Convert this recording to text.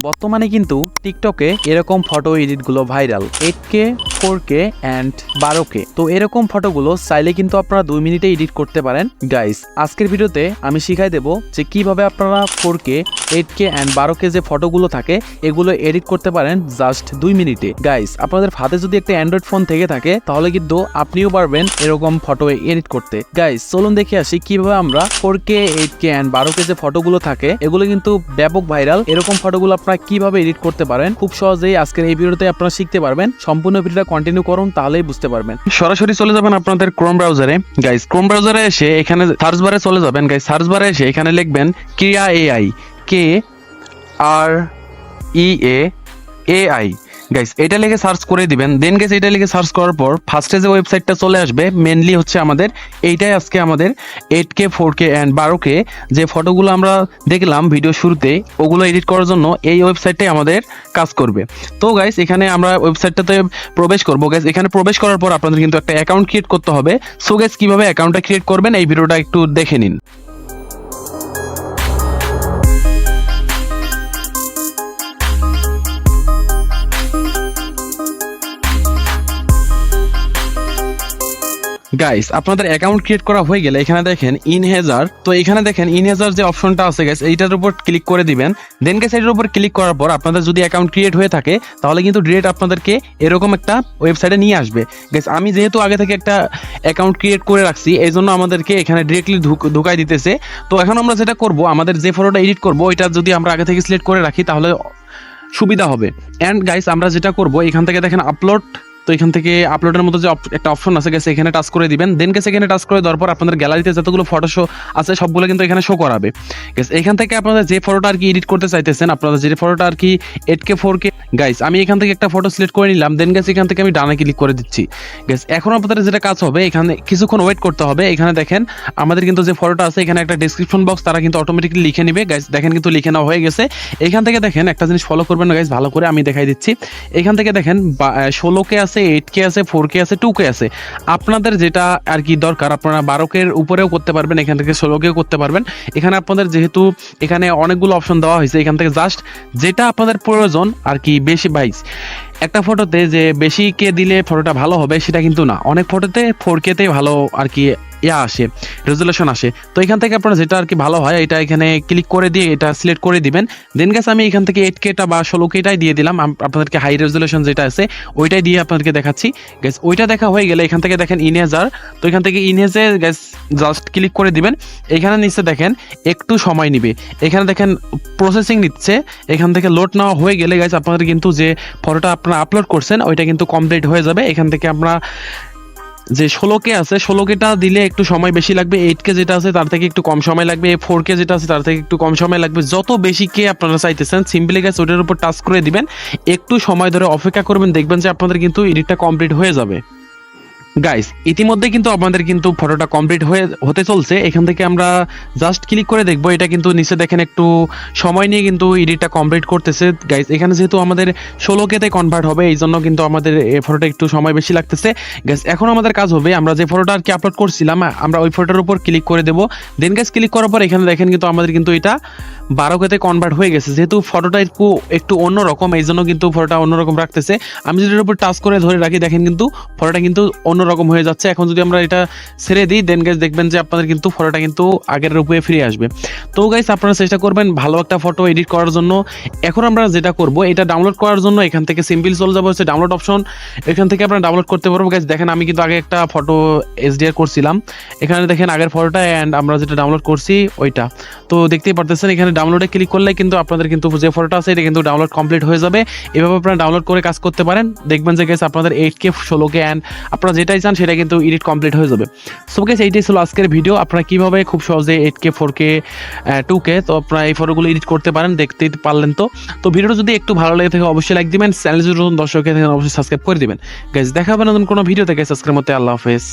বর্তমানে কিন্তু টিকটকে এরকম photo এডিটগুলো viral 8K 4K and 12K। তো এরকম ফটোগুলো চাইলে কিন্তু আপনারা 2 মিনিটে এডিট করতে পারেন। গাইস আজকের ভিডিওতে আমি শিখাই দেব যে কিভাবে আপনারা 4K 8K অ্যান্ড 12K যে ফটোগুলো থাকে এগুলো এডিট করতে পারেন জাস্ট 2 মিনিটে। গাইস আপনাদের হাতে যদি একটা অ্যান্ড্রয়েড ফোন থেকে থাকে তাহলে কিন্তু আপনিও পারবেন এরকম ফটো এডিট করতে। গাইস চলুন দেখে আসি কিভাবে আমরা 4K 8K অ্যান্ড 12K যে ফটোগুলো থাকে এগুলো কিন্তু ব্যাপক ভাইরাল, এরকম ফটোগুলো আপনারা কিভাবে এডিট করতে পারেন খুব সহজেই আজকের এই ভিডিওতে আপনারা শিখতে পারবেন। সম্পূর্ণ ভিডিওটা কন্টিনিউ করুন তাহলেই বুঝতে পারবেন। সরাসরি চলে যাবেন আপনাদের ক্রোম ব্রাউজারে। গাইস ক্রোম ব্রাউজারে এসে এখানে সার্চ বারে চলে যাবেন। গাইস সার্চ বারে এসে এখানে লিখবেন ক্রিয়া AI, KREA AI। গাইস এটা লিখে সার্চ করে দিবেন। দেন গাইস এটা লিখে সার্চ করার পর ফার্স্টে যে ওয়েবসাইটটা চলে আসবে মেনলি হচ্ছে আমাদের এইটাই আজকে আমাদের 8K 4K অ্যান্ড 12K যে ফটোগুলো আমরা দেখলাম ভিডিও শুরুতে ওগুলো এডিট করার জন্য এই ওয়েবসাইটটাই আমাদের কাজ করবে। তো গাইস এখানে আমরা ওয়েবসাইটটাতে প্রবেশ করব। গাইস এখানে প্রবেশ করার পর আপনাদের কিন্তু একটা অ্যাকাউন্ট ক্রিয়েট করতে হবে। সো গাইস কিভাবে অ্যাকাউন্টটা ক্রিয়েট করবেন এই ভিডিওটা একটু দেখে নিন। গাইস আপনাদের অ্যাকাউন্ট ক্রিয়েট করা হয়ে গেলে এখানে দেখেন ইনহেজার, তো এখানে দেখেন ইনহেজার যে অপশনটা আছে গাইস এইটার উপর ক্লিক করে দিবেন। দেন গাইস এটার উপর ক্লিক করার পর আপনাদের যদি অ্যাকাউন্ট ক্রিয়েট হয়ে থাকে তাহলে কিন্তু ডিরেক্ট আপনাদেরকে এরকম একটা ওয়েবসাইটে নিয়ে আসবে। গাইস আমি যেহেতু আগে থেকে একটা অ্যাকাউন্ট ক্রিয়েট করে রাখছি এই জন্য আমাদেরকে এখানে ডিরেক্টলি ঢুকাই দিতেছে। তো এখন আমরা যেটা করব আমাদের যে ফটোটা এডিট করব ওইটা যদি আমরা আগে থেকে সিলেক্ট করে রাখি তাহলে সুবিধা হবে। অ্যান্ড গাইস আমরা যেটা করব এখান থেকে দেখেন আপলোড, তো এখান থেকে আপলোডের মতো যে একটা অপশন আছে গেছে এখানে টাচ করে দিবেন। দেন গেছে এখানে টাচ করে দেওয়ার পর আপনাদের গ্যালারিতে যতগুলো ফটো শো আছে সবগুলো কিন্তু এখানে শো করাবে। গেছে এখান থেকে আপনাদের যে ফটোটা আর কি এডিট করতে চাইতেছেন, আপনাদের যে ফটোটা আর কি 8K 4K, গাইস আমি এখান থেকে একটা ফটো সিলেক্ট করে নিলাম। দেন গেছে এখান থেকে আমি ডানে ক্লিক করে দিচ্ছি। গেস এখন আপনাদের যেটা কাজ হবে এখানে কিছুক্ষণ ওয়েট করতে হবে। এখানে দেখেন আমাদের কিন্তু যে ফটোটা আছে এখানে একটা ডেসক্রিপশন বক্স তারা কিন্তু অটোমেটিকলি লিখে নিবে। গাইস দেখেন কিন্তু লিখে নেওয়া হয়ে গেছে। এখান থেকে দেখেন একটা জিনিস ফলো করবেন না গাইস, ভালো করে আমি দেখাই দিচ্ছি। এখান থেকে দেখেন 16K আছে, 8K আছে, 4K আছে, 2K আছে। আপনাদের যেটা আর কি দরকার আপনারা 12K এর উপরেও করতে পারবেন, এখান থেকে 16K করতে পারবেন। এখানে আপনাদের যেহেতু এখানে অনেকগুলো অপশন দেওয়া হয়েছে এখান থেকে জাস্ট যেটা আপনাদের প্রয়োজন আর কি বেশি বাইস একটা ফটোতে যে বেশি কে দিলে ফটোটা ভালো হবে সেটা কিন্তু না, অনেক ফটোতে 4K-তেই ভালো আর কি আসে, রেজুলেশন আসে। তো এখান থেকে আপনারা যেটা আর কি ভালো হয় এটা এখানে ক্লিক করে দিয়ে এটা সিলেক্ট করে দিবেন। দেন গাইস আমি এখান থেকে 8K-টা বা 16K-টাই দিয়ে দিলাম। আপনাদেরকে হাই রেজুলেশন যেটা আছে ওইটাই দিয়ে আপনাদেরকে দেখাচ্ছি। গাইস ওইটা দেখা হয়ে গেলে এখান থেকে দেখেন ইনহেজার, তো এখান থেকে ইনহেজে গাইস জাস্ট ক্লিক করে দিবেন। এখানে নিচে দেখেন একটু সময় নিবে, এখানে দেখেন প্রসেসিং নিচ্ছে। এখান থেকে লোড নেওয়া হয়ে গেলে গাইস আপনাদের কিন্তু যে ফটোটা আপনারা আপলোড করছেন ওইটা কিন্তু কমপ্লিট হয়ে যাবে। এখান থেকে আমরা যে 16K আছে 16K-টা দিলে একটু সময় বেশি লাগবে, 8K যেটা আছে তার থেকে একটু কম সময় লাগবে, 4K যেটা আছে তার থেকে একটু কম সময় লাগবে। যত বেশি কে আপনারা চাইতেছেন সিম্পলি গাইস ওটার উপর টাচ করে দিবেন, একটু সময় ধরে অপেক্ষা করবেন, দেখবেন যে আপনাদের কিন্তু এডিটটা কমপ্লিট হয়ে যাবে। গাইস ইতিমধ্যে কিন্তু আপনাদের কিন্তু ফটোটা কমপ্লিট হতে চলছে। এখান থেকে আমরা জাস্ট ক্লিক করে দেখবো, এটা কিন্তু নিচে দেখেন একটু সময় নিয়ে কিন্তু এডিটটা কমপ্লিট করতেছে। গাইস এখানে যেহেতু আমাদের 16K-তে কনভার্ট হবে এই জন্য কিন্তু আমাদের এই ফটোটা একটু সময় বেশি লাগতেছে। গাইস এখন আমাদের কাজ হবে আমরা যে ফটোটা আর কি আপলোড করছিলাম আমরা ওই ফটোর উপর ক্লিক করে দেবো। দেন গাইস ক্লিক করার পর এখানে দেখেন কিন্তু আমাদের কিন্তু এটা 12K-তে কনভার্ট হয়ে গেছে। যেহেতু ফটোটা একটু অন্যরকম এই জন্য কিন্তু ফটোটা অন্যরকম রাখতেছে। আমি যদি এর উপর টাচ করে ধরে রাখি দেখেন কিন্তু ফটোটা কিন্তু অন্যরকম হয়ে যাচ্ছে। এখন যদি আমরা এটা ছেড়ে দিই দেন গাইস দেখবেন যে আপনাদের কিন্তু ফটোটা কিন্তু আগের রূপে ফিরে আসবে। তো গাইস আপনারা চেষ্টা করবেন ভালো একটা ফটো এডিট করার জন্য। এখন আমরা যেটা করব এটা ডাউনলোড করার জন্য এখান থেকে সিম্পল চলে যাবো হচ্ছে ডাউনলোড অপশন, এখান থেকে আপনারা ডাউনলোড করতে পারবো। গাইস দেখেন আমি কিন্তু আগে একটা ফটো HDR করছিলাম, এখানে দেখেন আগের ফটোটা অ্যান্ড আমরা যেটা ডাউনলোড করছি ওইটা, তো দেখতেই পারতেছেন এখানে ডাউনলোডে ক্লিক করলে কিন্তু আপনাদের কিন্তু যে ফটোটা আছে এটা কিন্তু ডাউনলোড কমপ্লিট হয়ে যাবে। এভাবে আপনারা ডাউনলোড করে কাজ করতে পারেন, দেখবেন যে গাইস আপনাদের 8K 16K অ্যান্ড আপনারা যেটাই চান সেটা কিন্তু এডিট কমপ্লিট হয়ে যাবে। সো গাইস এইটাই ছিল আজকের ভিডিও, আপনারা কিভাবে খুব সহজে 8K 4K 2K তো আপনারা এই ফটোগুলো এডিট করতে পারেন, দেখতেই পারলেন। তো ভিডিওটা যদি একটু ভালো লাগে থাকে অবশ্যই লাইক দিবেন, চ্যানেল যদি নতুন দর্শক থেকে অবশ্যই সাবস্ক্রাইব করে দিবেন। গাইস দেখা হবে নতুন কোনো ভিডিওতে। গাইস আজকের মতো আল্লাহ হাফেজ।